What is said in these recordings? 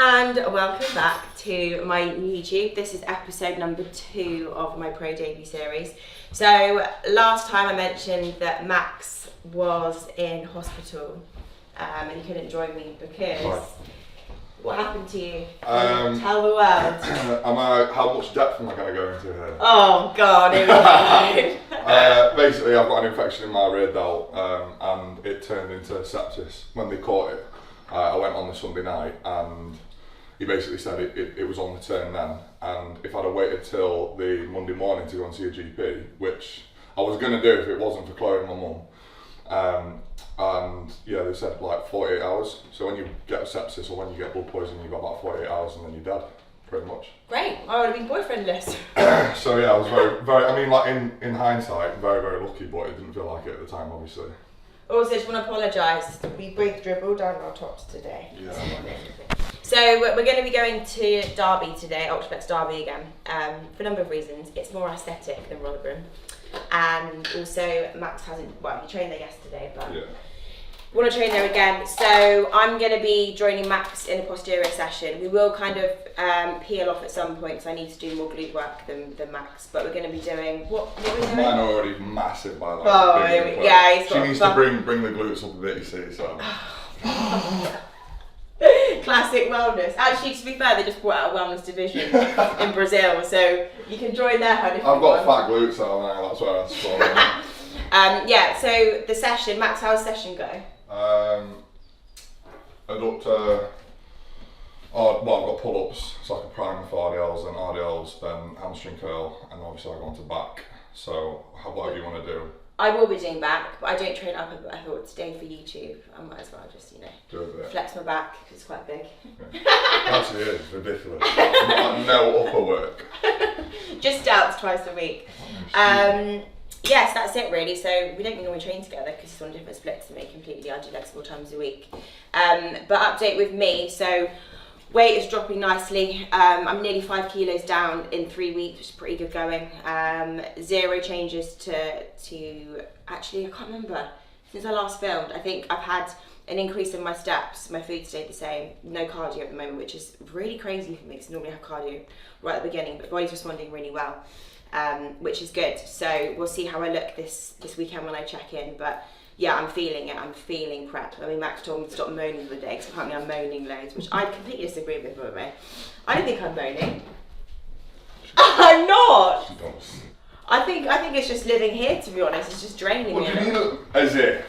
And welcome back to my YouTube. This is episode number 2 of my Pro Debut series. So last time I mentioned that Max was in hospital and he couldn't join me because what happened to you? Tell the world. How much depth am I going to go into here? Oh God, here we go. Basically, I've got an infection in my rear delt and it turned into sepsis. When they caught it, I went on the Sunday night and he basically said it was on the turn then, and if I'd have waited till the Monday morning to go and see a GP, which I was going to do if it wasn't for Chloe and my mum, and yeah, they said like 48 hours. So when you get a sepsis or when you get blood poisoning, you've got about 48 hours and then you're dead, pretty much. Great, I would have been boyfriendless. So yeah, I was very, I mean, like in hindsight, very lucky, but it didn't feel like it at the time, obviously. Also, just want to apologise. We both dribbled down our tops today. Yeah. So we're going to be going to Derby today, Ultraflex Derby again, for a number of reasons. It's more aesthetic than Rotherham, and also Max hasn't. Well, he trained there yesterday, but yeah. Want to train there again. So I'm going to be joining Max in a posterior session. We will kind of peel off at some point because I need to do more glute work than Max. But we're going to be doing what are we doing? Mine are already massive by that. Oh yeah, he's got. She needs to bring the glutes up a bit, you see. So. Classic wellness. Actually, to be fair, they just brought out a wellness division in Brazil, so you can join their I've got fat glutes though, now. That's where I spawn. Yeah. So the session, Max, how's the session go? Adductor. I've got pull-ups, so I can prime for RDLs, then hamstring curl, and obviously I go on to back. So whatever you want to do. I will be doing back, but I don't train upper, but I thought today for YouTube, I might as well just, do a bit. Flex my back, because it's quite big. Yeah. Actually it is, ridiculous. No upper work. Just delts twice a week. Yes, that's it really. So we don't normally train together because it's on different splits than me completely. I do legs 4 times a week. But update with me, so weight is dropping nicely. I'm nearly 5 kilos down in 3 weeks, which is pretty good going. 0 changes to actually, I can't remember. Since I last filmed, I think I've had an increase in my steps. My food stayed the same. No cardio at the moment, which is really crazy for me because I normally have cardio right at the beginning, but the body's responding really well, which is good. So we'll see how I look this weekend when I check in. But yeah, I'm feeling it. I'm feeling prep. I mean, Max told me to stop moaning the day because apparently I'm moaning loads, which I completely disagree with, by the way. I don't think I'm moaning. I'm not. She does. I think it's just living here, to be honest. It's just draining me. What do you mean? As if?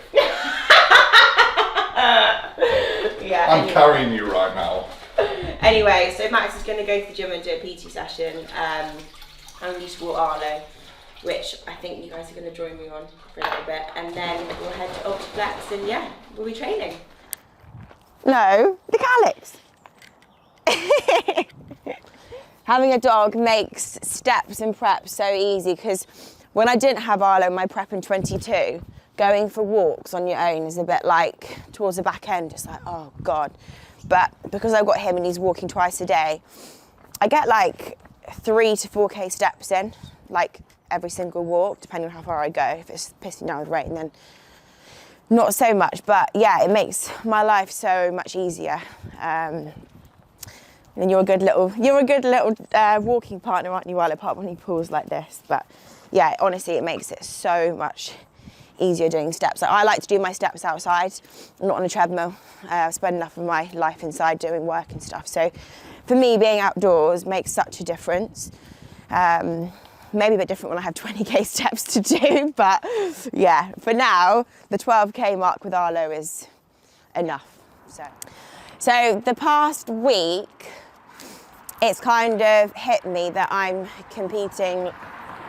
Yeah. I'm carrying you right now. Anyway, so Max is going to go to the gym and do a PT session. I'm used to walk Arlo, which I think you guys are going to join me on for a little bit, and then we'll head to Ultraflex and yeah, we'll be training. No, look Alex. Having a dog makes steps and prep so easy because when I didn't have Arlo, my prep in 22, going for walks on your own is a bit like towards the back end, just like, oh God. But because I've got him and he's walking twice a day, I get like 3 to 4K steps in, like every single walk, depending on how far I go. If it's pissing down with rain, then not so much. But yeah, it makes my life so much easier. And you're a good little walking partner, aren't you, while apart when he pulls like this. But yeah, honestly, it makes it so much easier doing steps. I like to do my steps outside, not on a treadmill. I spend enough of my life inside doing work and stuff. So for me, being outdoors makes such a difference. Maybe a bit different when I have 20k steps to do, but yeah, for now, the 12k mark with Arlo is enough. So the past week, it's kind of hit me that I'm competing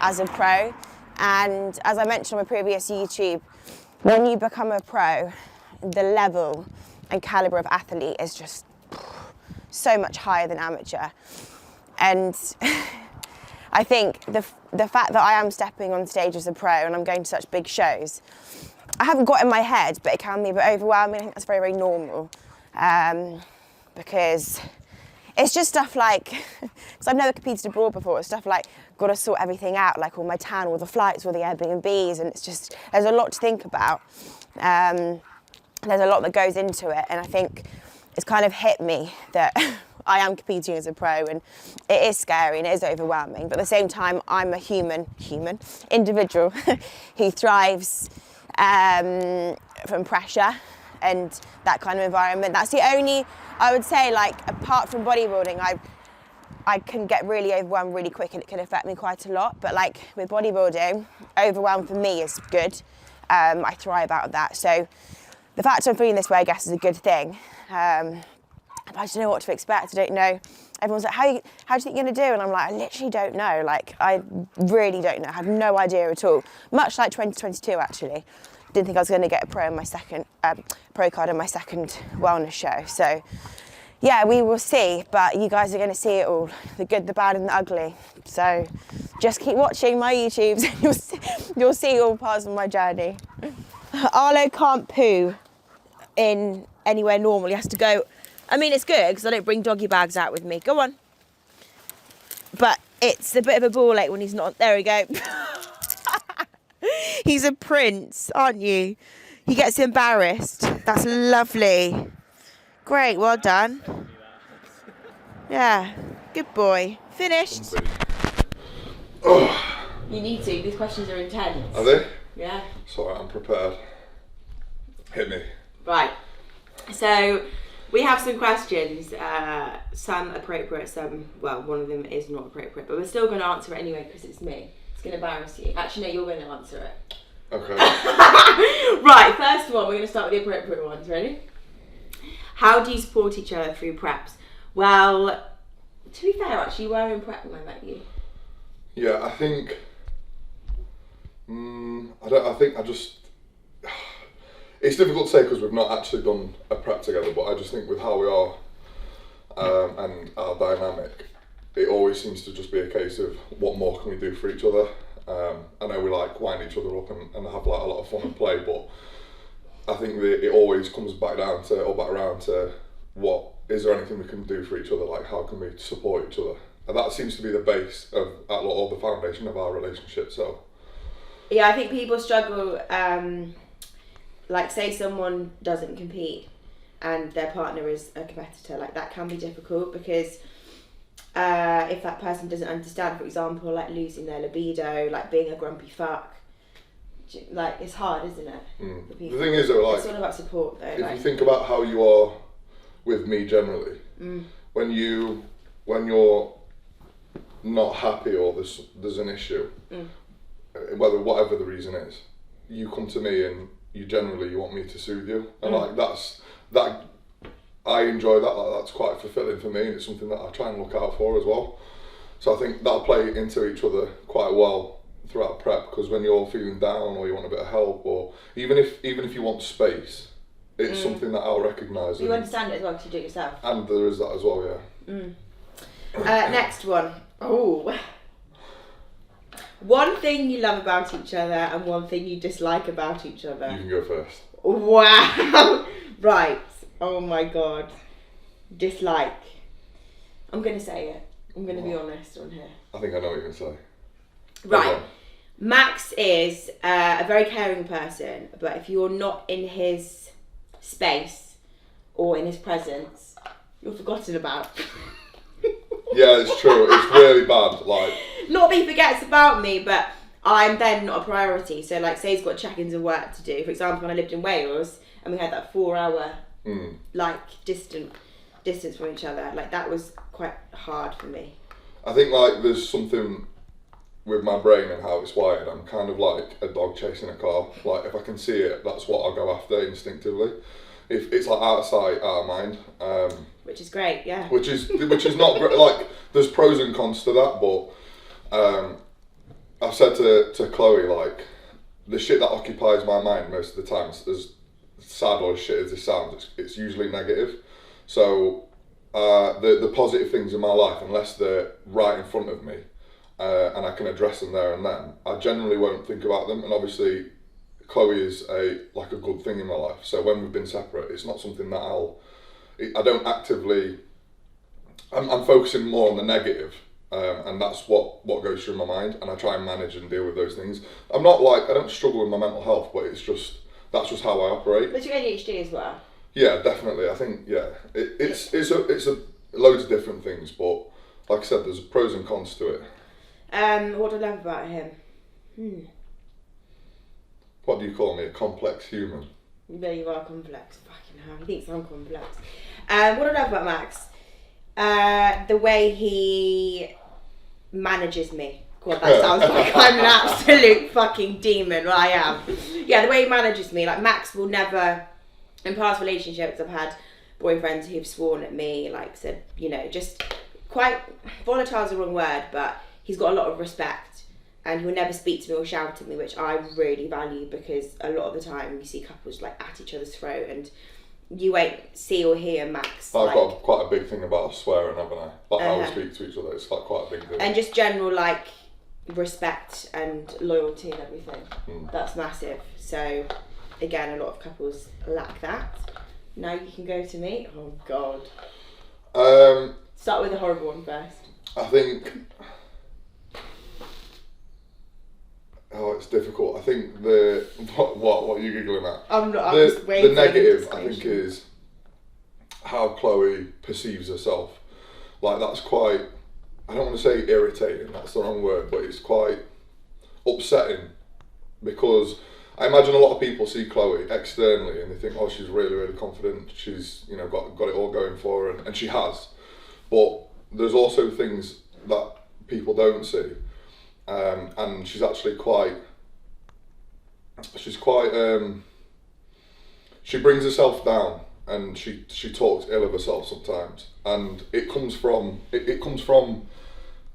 as a pro. And as I mentioned on my previous YouTube, when you become a pro, the level and caliber of athlete is just so much higher than amateur. And I think the fact that I am stepping on stage as a pro and I'm going to such big shows, I haven't got in my head, but it can be a bit overwhelming. I think that's very, very normal. Because it's just stuff like, because I've never competed abroad before, it's stuff like, got to sort everything out, like all my tan, all the flights, all the Airbnbs, and it's just, there's a lot to think about. There's a lot that goes into it, and I think it's kind of hit me that I am competing as a pro, and it is scary and it is overwhelming, but at the same time I'm a human individual who thrives from pressure and that kind of environment. That's the only, I would say, like, apart from bodybuilding, I can get really overwhelmed really quick and it can affect me quite a lot, but like with bodybuilding, overwhelm for me is good. I thrive out of that, so the fact I'm feeling this way, I guess, is a good thing. I don't know what to expect. I don't know. Everyone's like, how do you think you're going to do? And I'm like, I literally don't know. Like, I really don't know. I have no idea at all. Much like 2022, actually. Didn't think I was going to get a pro card in my second wellness show. So, yeah, we will see. But you guys are going to see it all. The good, the bad and the ugly. So just keep watching my YouTubes and you'll see all parts of my journey. Arlo can't poo in anywhere normal. He has to go. I mean, it's good because I don't bring doggy bags out with me. Go on. But it's a bit of a ball ache when he's not. There we go. He's a prince, aren't you? He gets embarrassed. That's lovely. Great, well done. Yeah, good boy. Finished. You need to. These questions are intense. Are they? Yeah. Sorry, I'm prepared. Hit me. Right. So we have some questions. Some appropriate, some, well, one of them is not appropriate, but we're still going to answer it anyway because it's me. It's going to embarrass you. Actually, no, you're going to answer it. Okay. Right, first one, we're going to start with the appropriate ones. Ready? How do you support each other through preps? Well, to be fair, actually, you were in prep when I met you. Yeah, I think. It's difficult to say because we've not actually done a prep together, but I just think with how we are and our dynamic, it always seems to just be a case of what more can we do for each other. I know we like wind each other up and have like a lot of fun and play, but I think that it always comes back around to what is there anything we can do for each other, like how can we support each other, and that seems to be the base of all the foundation of our relationship. So yeah, I think people struggle, like say someone doesn't compete and their partner is a competitor, like that can be difficult because if that person doesn't understand, for example, like losing their libido, like being a grumpy fuck, like it's hard, isn't it? The thing is though, like, it's all about support though. If you think about how you are with me generally, when you're not happy or there's an issue, whatever the reason is, you come to me and you want me to soothe you, and like that I enjoy that. Like, that's quite fulfilling for me, and it's something that I try and look out for as well. So I think that'll play into each other quite well throughout prep, because when you're feeling down or you want a bit of help, or even if you want space, it's something that I'll recognise. You understand it as well because you do it yourself. And there is that as well, yeah. Next one. Oh. One thing you love about each other and one thing you dislike about each other. You can go first. Wow. Right. Oh my god. Dislike. I'm going to say it. I'm going to be honest on here. I think I know what you're going to say. Right. Max is a very caring person, but if you're not in his space or in his presence, you're forgotten about. Yeah, it's true. It's really bad. Like, not that he forgets about me, but I'm then not a priority. So, like, say he's got check-ins and work to do. For example, when I lived in Wales and we had that 4-hour like distance from each other, like that was quite hard for me. I think like there's something with my brain and how it's wired. I'm kind of like a dog chasing a car. Like if I can see it, that's what I'll go after instinctively. If it's like out of sight, out of mind. Which is great, yeah. Which is not great. Like there's pros and cons to that, but I've said to Chloe, like the shit that occupies my mind most of the time, as sad or as shit as this sounds, it's usually negative. So the positive things in my life, unless they're right in front of me and I can address them there and then, I generally won't think about them. And obviously Chloe is a good thing in my life, so when we've been separate, it's not something that I don't actively, I'm focusing more on the negative, and that's what goes through my mind, and I try and manage and deal with those things. I don't struggle with my mental health, but that's just how I operate. But you ADHD as well. Yeah, definitely. I think it's a loads of different things, but like I said, there's pros and cons to it. What do I love about him? What do you call me? A complex human? There you are, complex. Fucking hell, he thinks I'm complex. What do I love about Max? The way he manages me. God, that sounds like I'm an absolute fucking demon. Well, I am. Yeah, the way he manages me. Like, Max will never, in past relationships, I've had boyfriends who've sworn at me, like said, you know, just quite, volatile is the wrong word, but he's got a lot of respect. And he will never speak to me or shout at me, which I really value, because a lot of the time you see couples like at each other's throat, and you won't see or hear Max. I've got quite a big thing about swearing, haven't I? Like how we speak to each other, it's like quite a big deal. And just general like respect and loyalty and everything. That's massive. So again, a lot of couples lack that. Now you can go to me. Oh God. Start with the horrible one first. I think. Oh, it's difficult. I think what are you giggling at? I'm not. I'm just waiting. The negative, I think, is how Chloe perceives herself. Like, that's quite. I don't want to say irritating. That's the wrong word, but it's quite upsetting, because I imagine a lot of people see Chloe externally and they think, oh, she's really, really confident. She's, you know, got it all going for her, and she has. But there's also things that people don't see. And she's actually she brings herself down, and she talks ill of herself sometimes, and it comes from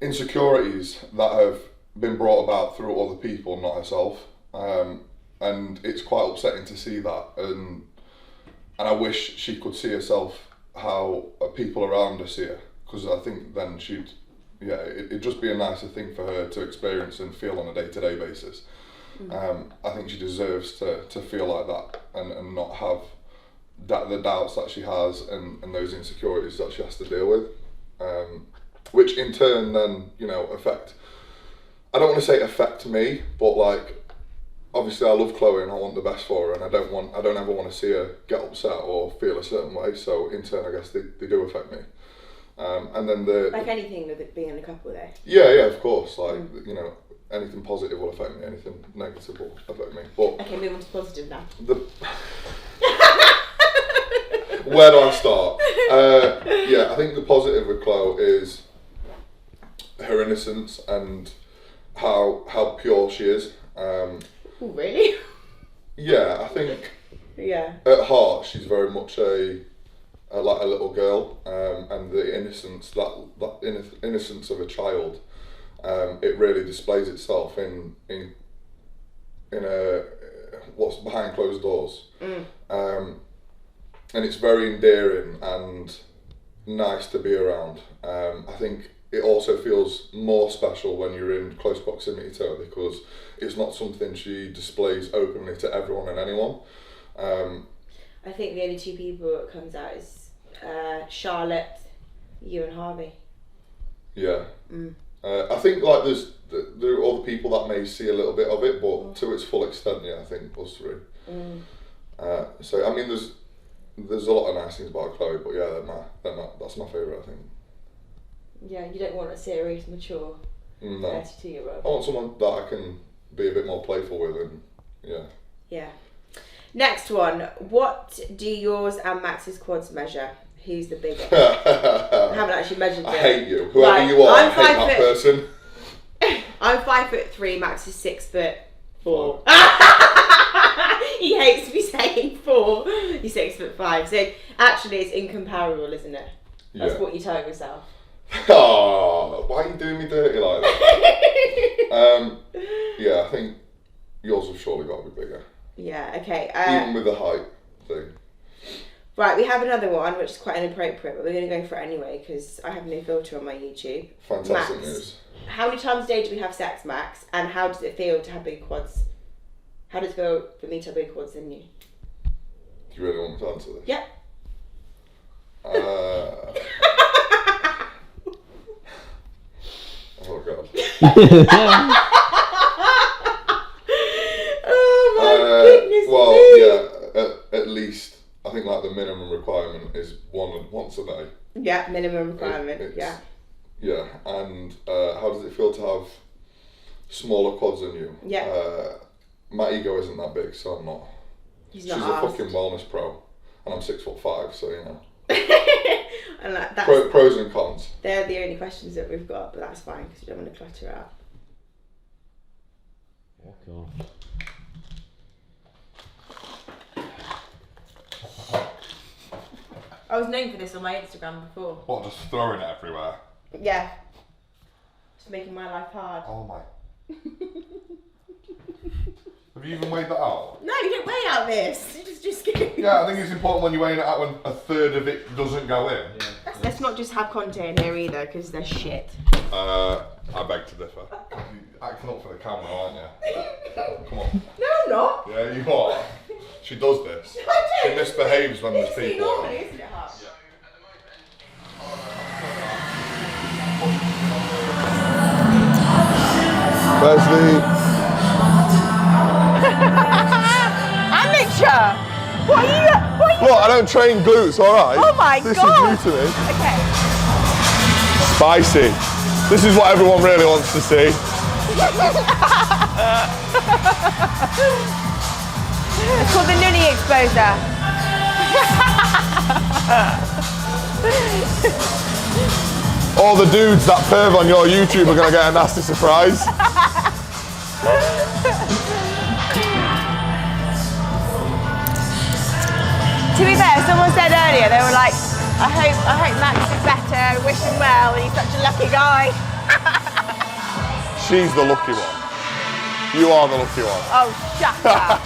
insecurities that have been brought about through other people, not herself, and it's quite upsetting to see that, and I wish she could see herself how people around her see her, because I think then it'd just be a nicer thing for her to experience and feel on a day-to-day basis. I think she deserves to feel like that, and not have the doubts that she has and those insecurities that she has to deal with, which in turn then, you know, I don't want to say affect me, but like, obviously I love Chloe and I want the best for her, and I don't ever want to see her get upset or feel a certain way, so in turn I guess they do affect me. And then like anything with it being in a couple though. Yeah, of course. Like, you know, anything positive will affect me, anything negative will affect me. But okay, move on to positive now. Where do I start? I think the positive with Chloe is her innocence and how pure she is. Oh, really? Yeah, I think. Yeah. At heart, she's very much like a little girl, and the innocence, that innocence of a child, it really displays itself in what's behind closed doors, and it's very endearing and nice to be around. I think it also feels more special when you're in close proximity to her, because it's not something she displays openly to everyone and anyone. I think the only two people that comes out is Charlotte, you and Harvey. Yeah. I think like there are other people that may see a little bit of it, but to its full extent, I think us three. So I mean, there's a lot of nice things about Chloe, but yeah, that's my favourite, I think. Yeah, you don't want a serious, mature 32-year-old. I want someone that I can be a bit more playful with, and yeah. Yeah. Next one. What do yours and Max's quads measure? Who's the biggest? I haven't actually measured it. I hate you. Whoever you are, I hate that person. I'm 5'3", Max is 6'4". He hates me saying 4. He's 6'5". So actually it's incomparable, isn't it? That's what you tell yourself. Oh, why are you doing me dirty like that? I think yours have surely got to be bigger. Yeah, okay. Even with the height thing. Right, we have another one which is quite inappropriate, but we're going to go for it anyway because I have no filter on my YouTube. Fantastic news. How many times a day do we have sex, Max? And how does it feel to have big quads? How does it feel for me to have big quads than you? Do you really want me to answer this? Yep. Oh God. Oh my goodness. Well, yeah, at least I think like the minimum minimum requirement. Yeah. And how does it feel to have smaller quads than you? Yeah. My ego isn't that big, so I'm not. She's a fucking wellness pro, and I'm 6'5", so you know. And that's pros and cons. They're the only questions that we've got, but that's fine because we don't want to clutter it up. Cool. I was known for this on my Instagram before. What, just throwing it everywhere? Yeah. Just making my life hard. Oh my. Have you even weighed that out? No, you don't weigh out this. You just go. Yeah, I think it's important when you're weighing it out when a third of it doesn't go in. Yeah. Let's not just have content in here either, because they're shit. I beg to differ. You're acting up for the camera, aren't you? Come on. No, I'm not. Yeah, you are. She does this. She misbehaves when there's people around. Normally, isn't it, Hart? Firstly, Amateur! What are you? look, I don't train glutes, alright? Oh my this God. This is new to me. Okay. Spicy. This is what everyone really wants to see. It's called the Nunny Exposer. All the dudes that perv on your YouTube are going to get a nasty surprise. To be fair, someone said earlier, they were like, I hope Max is better, wish him well, he's such a lucky guy. She's the lucky one. You are the lucky one. Oh, shut up.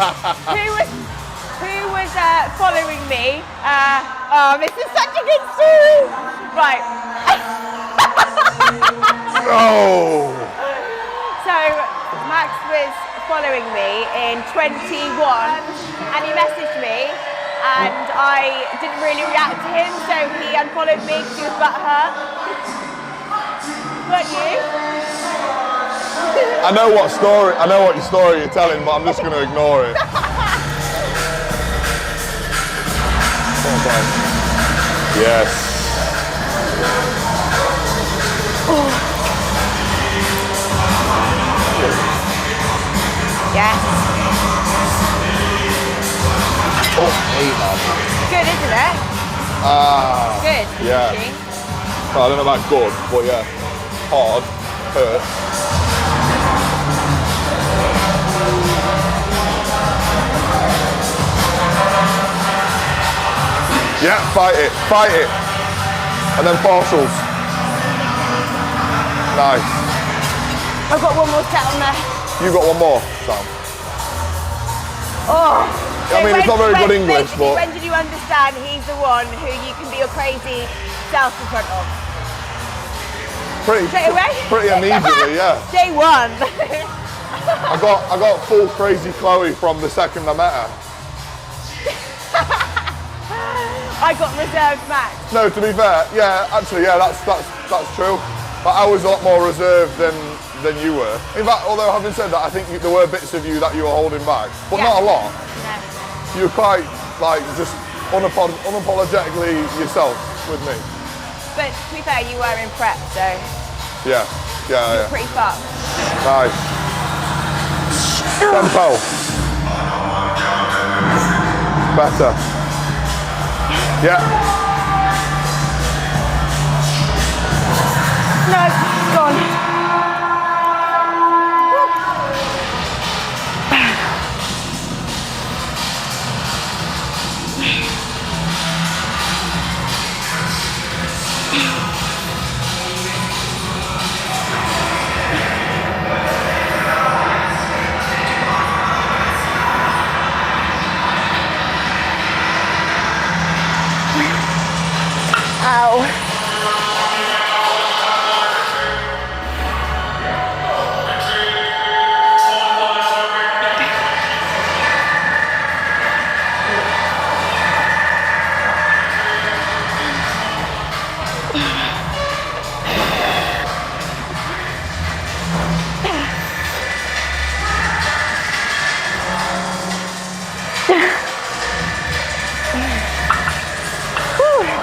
Who was following me? Oh, this is such a good story. Right. Oh! So, Max was following me in 21 and he messaged me and I didn't really react to him, so he unfollowed me because he was butthurt. Weren't you? I know what your story you're telling, but I'm just going to ignore it. Yes. Yes. Oh, hey, man. Good, isn't it? Good. Yeah. Pushing. Well, I don't know about good, but yeah. Hard. Hurts. Yeah, fight it. And then partials. Nice. I've got one more set on there. You got one more, Sam. Oh. I mean, it's not very good English, but... When did you understand he's the one who you can be your crazy self in front of? Straight away? Pretty immediately, yeah. Day one. I got full crazy Chloe from the second I met her. I got reserved Max. No, to be fair, yeah, actually, yeah, that's true. But I was a lot more reserved than you were. In fact, although having said that, I think there were bits of you that you were holding back, but not a lot. No. You were quite, like, just unapologetically yourself with me. But to be fair, you were in prep, so Yeah. you're pretty fucked. Nice. Tempo. Better. Yeah. No, gone. Ow.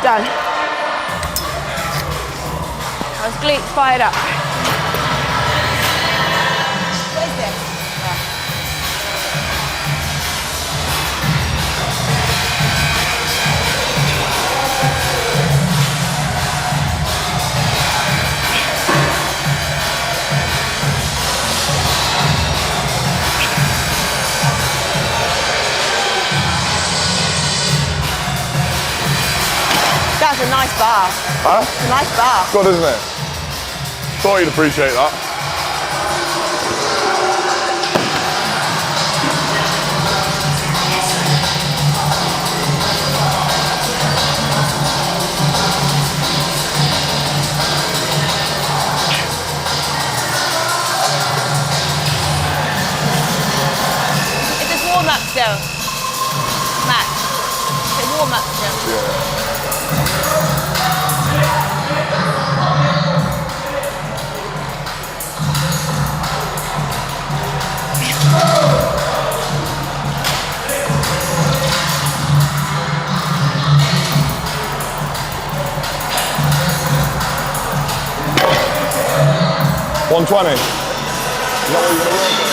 Done. Those glutes fired up. What is this? That's a nice bar. Huh? It's a nice bar. Good, isn't it? Thought you'd appreciate that. It's just warm up still. Matt. It's warm up still. Yeah. $120. Is that what you're going to work on?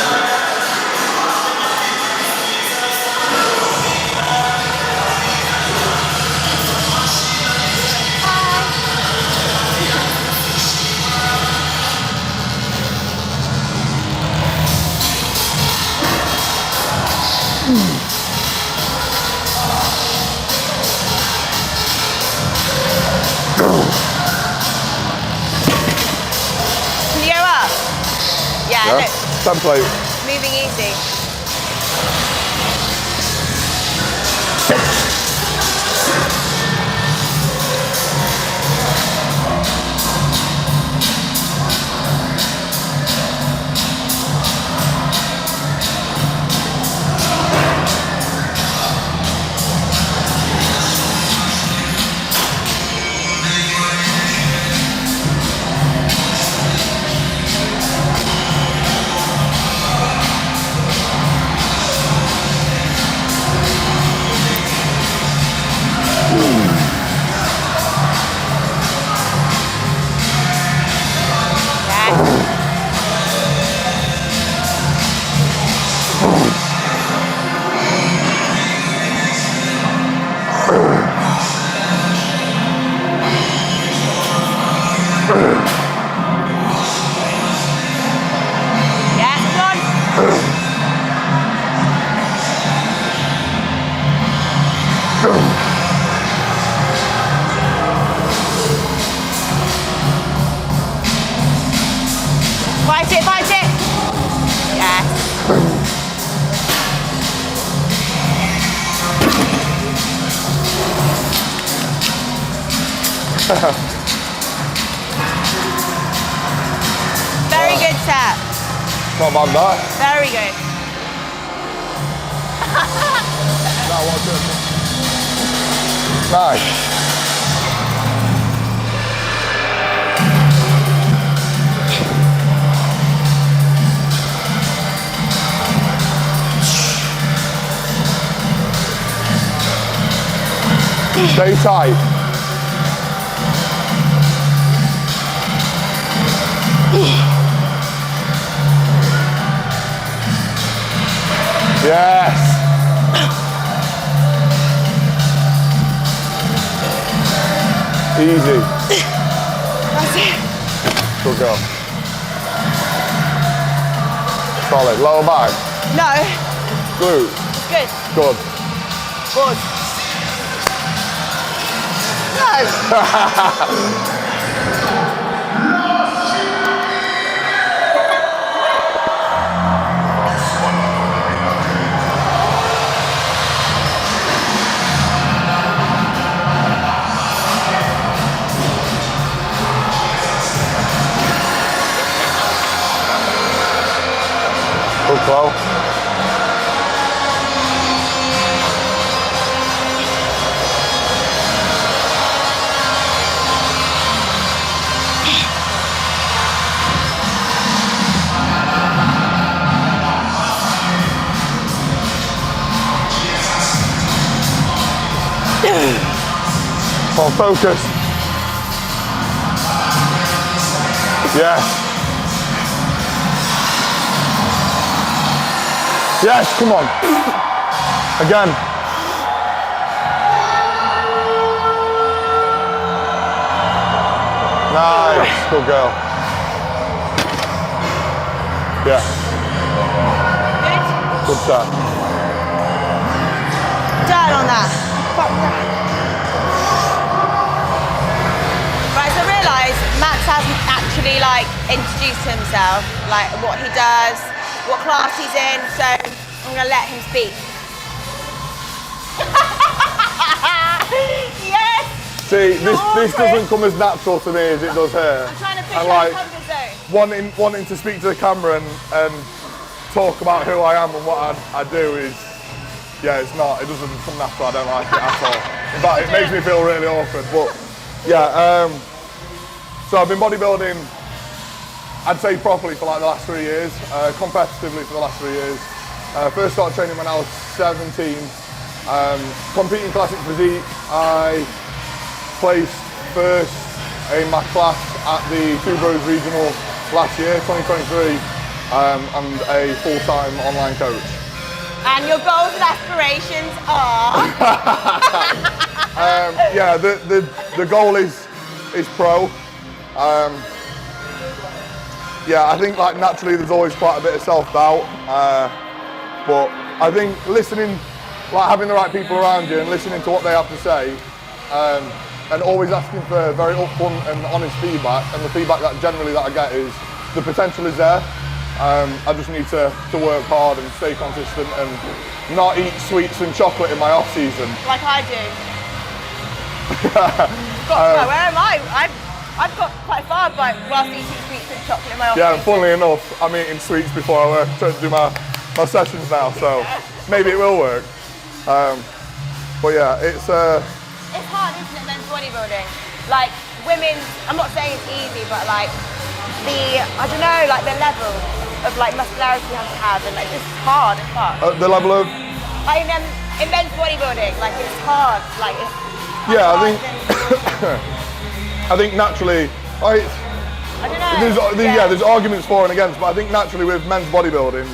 Can you go up? Yeah, Yeah? look. Template. Moving easy. Yeah, come on. Fight it, fight it. Yes. Very good set. Not bad, that. Very good. That was good. Nice. Stay tight. Yes. Easy. That's it. Good girl. Solid. Lower back. No, Glute. it's good. Good. Good. Good flow. Full focus. Yes. Yes, come on. Again. Nice, good girl. Yeah. Good shot. Turn on that. Fuck that. Right, so I realised Max hasn't actually like introduced himself, like what he does, what class he's in, so I'm gonna let him speak. Yes! See, this doesn't come as natural to me as it does her. I'm trying to push And you out like, of comfort zone. wanting to speak to the camera and talk about who I am and what I do is, yeah, it doesn't come natural. I don't like it at all. In fact, it makes me feel really awkward. But yeah, so I've been bodybuilding, I'd say properly for like the last 3 years, competitively for the last 3 years. First started training when I was 17. Competing classic physique, I placed first in my class at the Two Bros Regional last year, 2023, and a full-time online coach. And your goals and aspirations are? Yeah, the goal is pro. Yeah, I think like naturally there's always quite a bit of self-doubt, but I think listening, like having the right people around you and listening to what they have to say, and always asking for very upfront and honest feedback, and the feedback that generally that I get is the potential is there. I just need to work hard and stay consistent and not eat sweets and chocolate in my off season. Like I do. Where am I? I've got quite far by whilst eating sweets and chocolate in my off Yeah, season. funnily enough, I'm eating sweets before I try to do my sessions now, so maybe it will work. But yeah, it's hard, isn't it, men's bodybuilding? Like women's, I'm not saying it's easy, but like I don't know, like the level of like muscularity you have to have, and like it's hard as fuck. the level of. Like in men's bodybuilding, like it's hard, like it's. Yeah, I think naturally, I don't know. there's arguments for and against, but I think naturally with men's bodybuilding,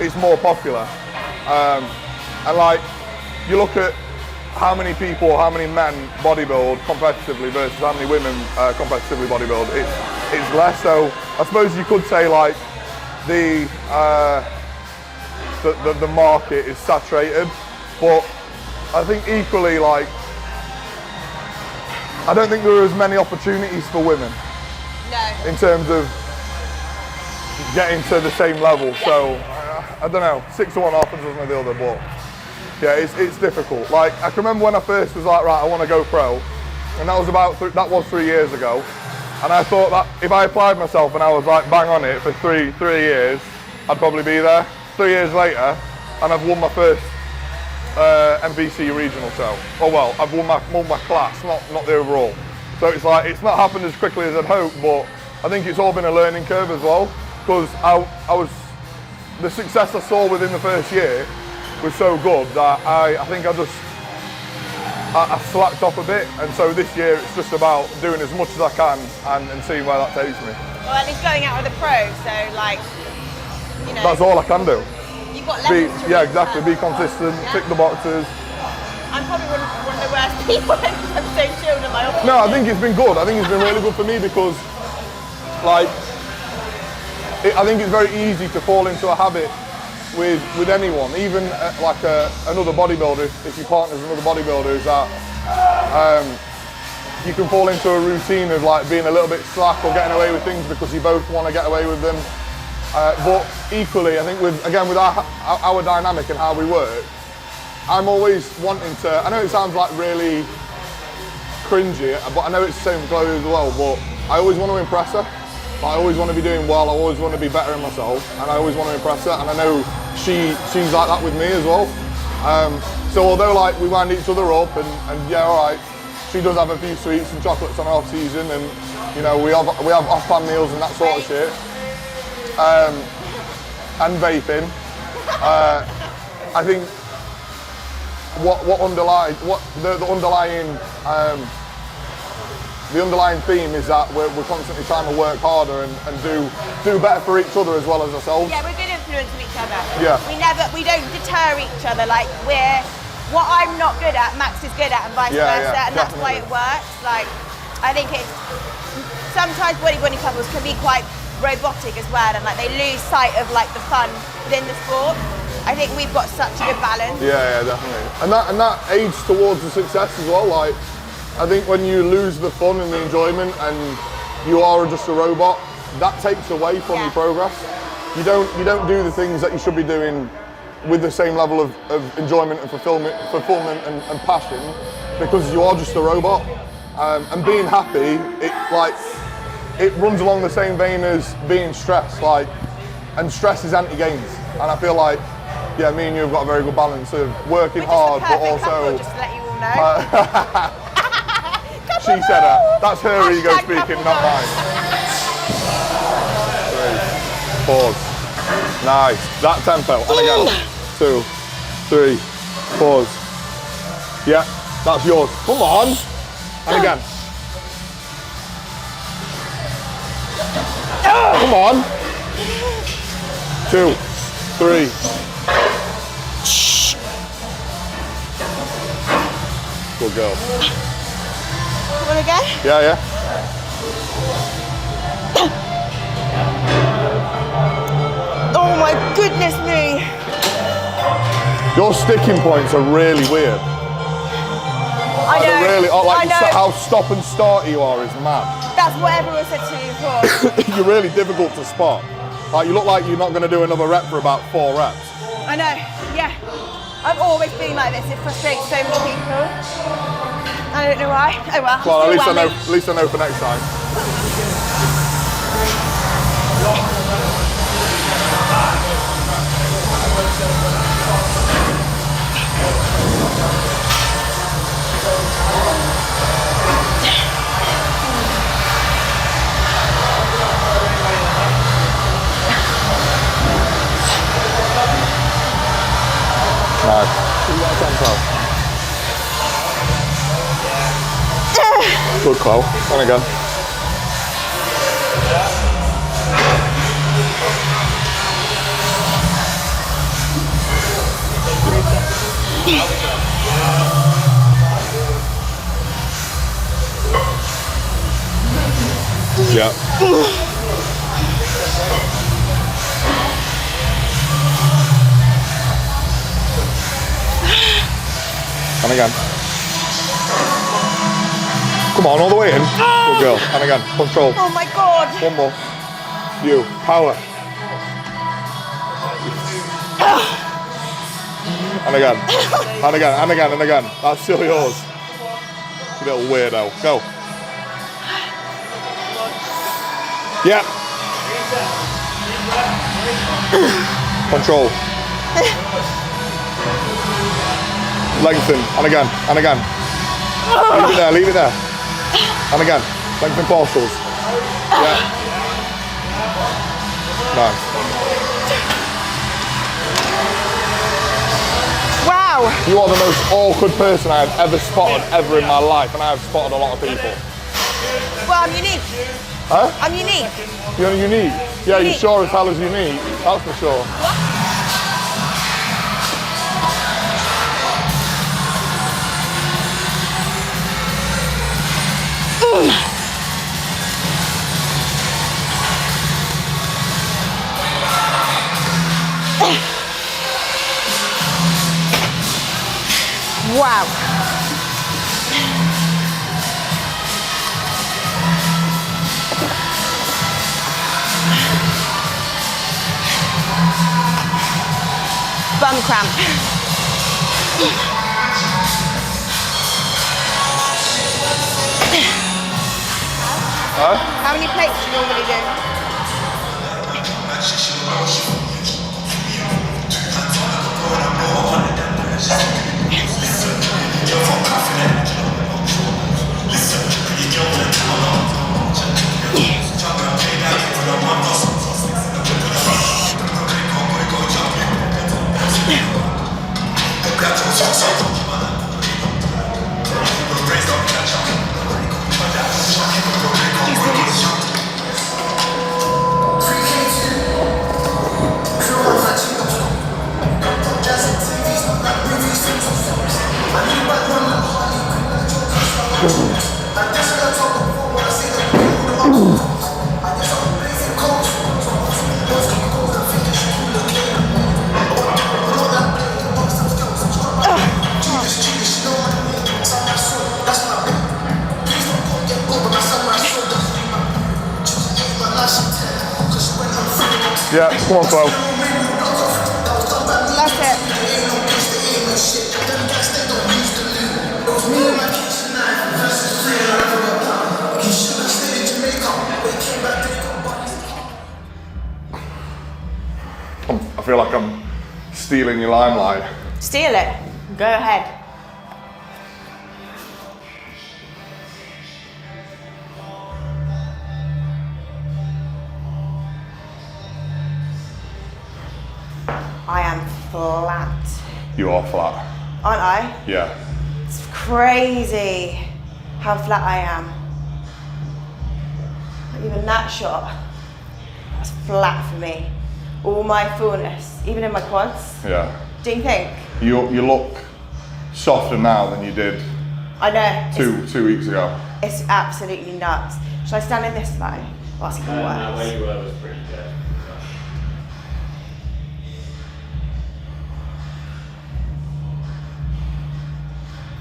it's more popular, and like you look at how many men bodybuild competitively versus how many women competitively bodybuild, it's less. So I suppose you could say like the market is saturated, but I think equally like I don't think there are as many opportunities for women. No. In terms of getting to the same level. Yeah. So I don't know, 6 to 1 happens with the other, but yeah, it's difficult. Like I can remember when I first was like, right, I want to go pro, and that was 3 years ago, and I thought that if I applied myself and I was like bang on it for three years, I'd probably be there. 3 years later, and I've won my first MVC regional. So, well, I've won my class, not the overall. So it's like it's not happened as quickly as I'd hoped, but I think it's all been a learning curve as well, because the success I saw within the first year was so good that I think I slacked off a bit, and so this year it's just about doing as much as I can and seeing where that takes me. Well, at least going out with a pro, so like, you know. That's all I can do. You've got levels to Yeah, exactly. Be consistent, tick the boxes. I'm probably one of the worst people because I'm so chilled in my office. No, I think it's been good. I think it's been really good for me because, like, I think it's very easy to fall into a habit with anyone, even like another bodybuilder. If you partner with another bodybuilder, is that you can fall into a routine of like being a little bit slack or getting away with things because you both want to get away with them. But equally, I think with our dynamic and how we work, I'm always wanting to, I know it sounds like really cringy, but I know it's the same with Chloe as well, but I always want to impress her. I always want to be doing well, I always want to be better in myself, and I always want to impress her, and I know she's like that with me as well. So although like we wind each other up, and yeah, alright, she does have a few sweets and chocolates on off season, and you know, we have off-plan meals and that sort of shit. And vaping. I think the underlying the underlying theme is that we're constantly trying to work harder and do better for each other as well as ourselves. Yeah, we're good influence of each other. Yeah. We don't deter each other. Like what I'm not good at, Max is good at, and vice versa, and that's why it works. Like, I think it's sometimes bodybuilding couples can be quite robotic as well, and like they lose sight of like the fun within the sport. I think we've got such a good balance. Yeah, definitely. And that aids towards the success as well. Like, I think when you lose the fun and the enjoyment and you are just a robot, that takes away from your progress. You don't do the things that you should be doing with the same level of enjoyment and fulfillment and passion, because you are just a robot. And being happy, it runs along the same vein as being stressed. Like, and stress is anti-gains. And I feel like, yeah, me and you have got a very good balance of working hard, but also. Couple, just to let you all know. She said it. That's her ego speaking, not mine. 3, pause. Nice. That tempo. And again. 2, 3, pause. Yeah, that's yours. Come on. And again. Come on. 2, 3. Good girl. One again? Yeah. Oh my goodness me. Your sticking points are really weird. I know. How stop and start you are is mad. That's what everyone said to me before. You're really difficult to spot. Like, you look like you're not going to do another rep for about 4 reps. I know, yeah. I've always been like this. It frustrates so many people. I don't know why. Oh well. Well, at least I know for next time. Good call. And again. Yeah. And again. Come on, all the way in. Good girl. And again, control. Oh my God. One more. You. Power. And again. And again, and again, and again. That's still yours. You little weirdo. Go. Yeah. Control. Lengthen. And again, and again. Leave it there, leave it there. And again, lengthen partials. Yeah. Nice. Wow. You are the most awkward person I have ever spotted ever in my life, and I have spotted a lot of people. Well, I'm unique. Huh? I'm unique. You're unique. Yeah, you sure as hell is unique. That's for sure. Wow. Bum cramp. Huh? How many plates do you normally do? Yeah, come on, Flo. That's it. I feel like I'm stealing your limelight. Steal it. Go ahead. I am flat. You are flat. Aren't I? Yeah. It's crazy how flat I am. Not even that shot. That's flat for me. All my fullness, even in my quads. Yeah. Do you think? You look softer now than you did I know. 2 weeks ago. It's absolutely nuts. Should I stand in this light? Well, that's even worse. Where you were was pretty good.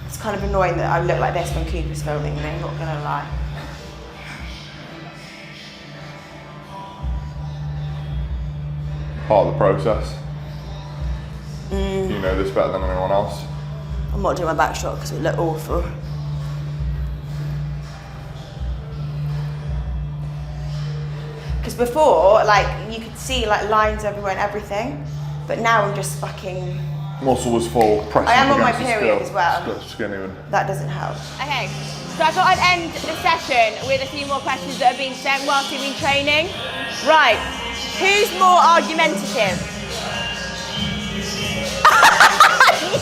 It's kind of annoying that I look like this when Cooper's filming me, I'm not gonna lie. Part of the process. You know this better than anyone else. I'm not doing my back shot because it looked awful. Because before, like, you could see like lines everywhere and everything, but now I'm just fucking... Muscle was full, pressing I am on my against the period skill. as well. Got skinny and That doesn't help. Okay, so I thought I'd end the session with a few more questions that have been sent whilst we've been training. Right, who's more argumentative?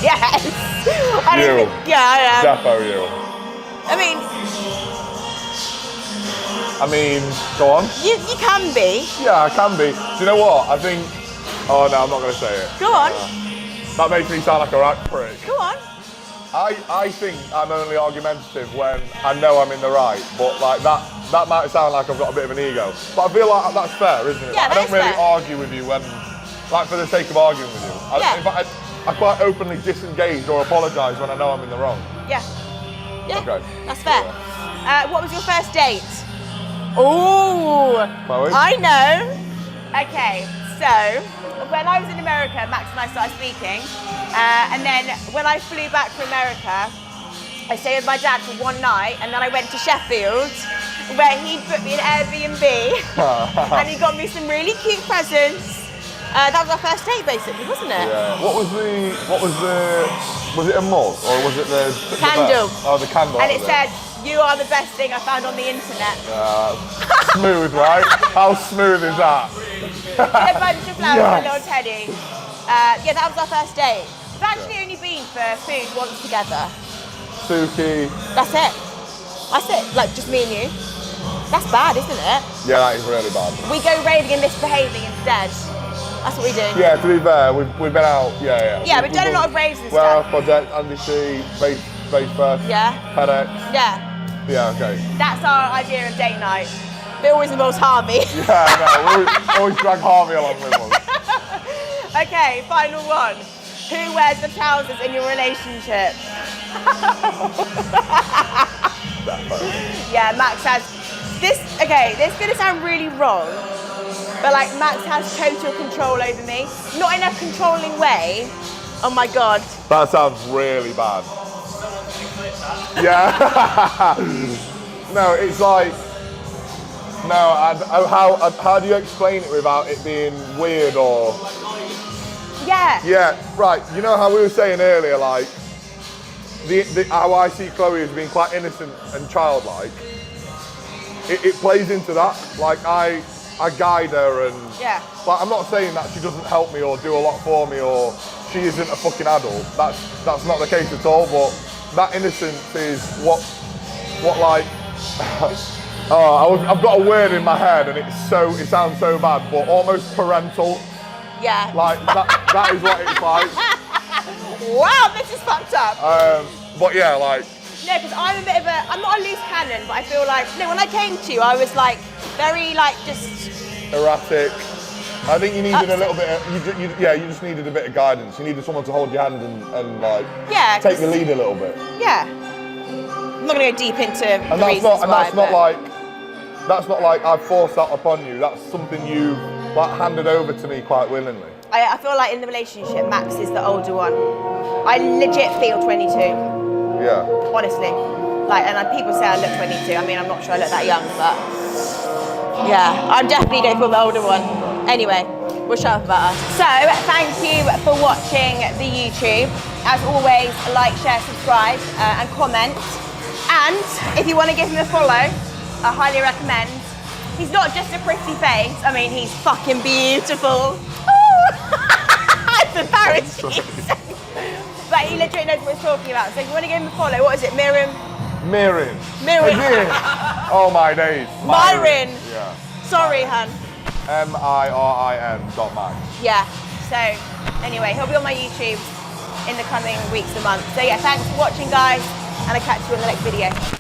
Yes! You. Yeah, I am. Defo you. I mean, Go on. you can be. Yeah, I can be. Do you know what? I think. Oh no, I'm not going to say it. Go on, That makes me sound like a right prick. go on. I think I'm only argumentative when I know I'm in the right, but like that might sound like I've got a bit of an ego. But I feel like that's fair, isn't it? Yeah, Like, I that don't is really fair. argue with you when, like, for the sake of arguing with you. Yeah. In fact, I quite openly disengage or apologise when I know I'm in the wrong. Yeah. Yeah, Okay. that's fair. What was your first date? Ooh, Chloe? I know. Okay, so when I was in America, Max and I started speaking, and then when I flew back from America, I stayed with my dad for one night, and then I went to Sheffield, where he booked me an Airbnb, and he got me some really cute presents. That was our first date, basically, wasn't it? Yeah. What was it a mug or was it the Candle. Oh, the candle. And was it said, "You are the best thing I found on the internet." Smooth, right? How smooth is that? A bunch of flowers Yes. for little Teddy. Yeah, that was our first date. We've actually only been for food once together. Suki. That's it. That's it. Like, just me and you. That's bad, isn't it? Yeah, that is really bad. We go raving and misbehaving instead. That's what we do. Yeah, to be fair, we've been out. Yeah. Yeah, we've done a lot of raves and Warehouse stuff. Project, Andy C, Space First. Yeah. FedEx. Yeah. Yeah, okay. That's our idea of date night. But it always involves Harvey. Yeah, no, we always drag Harvey along with us. Okay, final one. Who wears the trousers in your relationship? Yeah, Max has this. Okay, this is gonna sound really wrong, but like Max has total control over me. Not in a controlling way. Oh my god. That sounds really bad. Yeah. No, it's like. No, and how do you explain it without it being weird or? Yeah. Yeah, right. You know how we were saying earlier, like how I see Chloe as being quite innocent and childlike. It plays into that. Like I guide her and Yeah. like I'm not saying that she doesn't help me or do a lot for me or she isn't a fucking adult. That's not the case at all. But that innocence is what like. I've got a word in my head and it sounds so bad, but almost parental. Yeah. Like that is what it's like. Wow, this is fucked up. But yeah, like. No, because I'm not a loose cannon, but I feel like, when I came to you, I was like, very like just. Erratic. I think you needed a little bit of, you just needed a bit of guidance. You needed someone to hold your hand and like take the lead a little bit. Yeah. I'm not going to go deep into And the reasons why, that's not like I've forced that upon you. That's something like handed over to me quite willingly. I feel like in the relationship, Max is the older one. I legit feel 22. Yeah. Honestly. Like, and people say I look 22. I mean, I'm not sure I look that young, but yeah, I'm definitely going for the older one. Anyway, we'll shut up about us. So, thank you for watching the YouTube. As always, like, share, subscribe, and comment. And if you want to give him a follow, I highly recommend. He's not just a pretty face. I mean, he's fucking beautiful. It's embarrassing. But he literally knows what he's talking about. So if you want to give him a follow, what is it? Mirin. Oh my days. Myron. Yeah. Sorry, hun. MIRIN.Max. Yeah. So anyway, he'll be on my YouTube in the coming weeks and months. So yeah, thanks for watching, guys, and I'll catch you in the next video.